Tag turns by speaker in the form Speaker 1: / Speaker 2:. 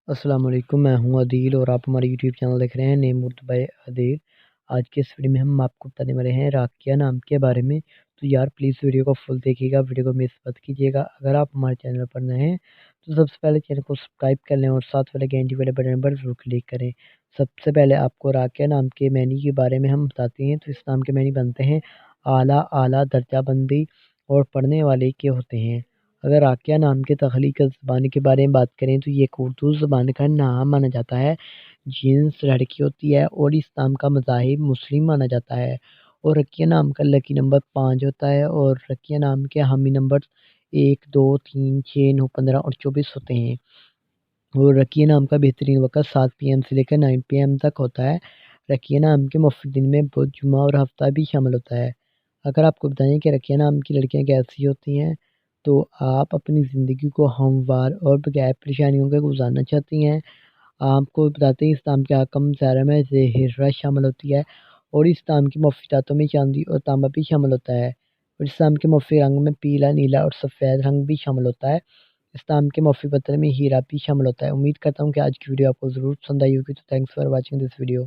Speaker 1: अस्सलाम वालेकुम, मैं हूँ अदील और आप हमारे यूट्यूब चैनल देख रहे हैं नेम उर्दू बाय अदील। आज के इस वीडियो में हम आपको बताने वाले हैं राकिया नाम के बारे में। तो यार प्लीज़ वीडियो को फुल देखिएगा, वीडियो को मिस मत कीजिएगा। अगर आप हमारे चैनल पर नए हैं तो सबसे पहले चैनल को सब्सक्राइब कर लें और साथ वाले घंटी वाले बटन पर ज़रूर क्लिक करें। सबसे पहले आपको राकिया नाम के मैनी के बारे में हम बताते हैं। तो इस नाम के मैनी बनते हैं आला आला दर्जाबंदी और पढ़ने वाले के होते हैं। अगर राकिया नाम के तख्लीक ज़बान के बारे में बात करें तो ये एक उर्दू ज़बान का नाम माना जाता है। जिन्स लड़की होती है और इस नाम का मज़ाहिब मुस्लिम माना जाता है। और रकिया नाम का लकी नंबर 5 होता है और रकिया नाम के हामी नंबर 1, 2, 3, 6, 9, 15 और 24 होते हैं। और रकिया नाम का बेहतरीन वक़्त 7 पीएम से लेकर 9 पीएम तक होता है। रकिया नाम के मुफ़्त दिन में बुध, जुमा और हफ्ता भी शामिल होता है। अगर आपको बताएँ कि रकिया नाम की लड़कियाँ कैसी होती हैं, तो आप अपनी ज़िंदगी को हमवार और बगैर परेशानियों के गुज़ारना चाहती हैं। आपको बताते हैं इस नाम के हकम ज़ारा में ज़ेहिरा शामिल होती है और इस नाम की मुफ़्फ़िदातों में चांदी और तांबा भी शामिल होता है। और इस नाम के मुफ़्फ़ी रंग में पीला, नीला और सफ़ेद रंग भी शामिल होता है। इस नाम के मुफ़्फ़ी पत्थर में हीरा भी शामिल होता है। उम्मीद करता हूँ कि आज की वीडियो आपको ज़रूर पसंद आई होगी। तो thanks for watching this video.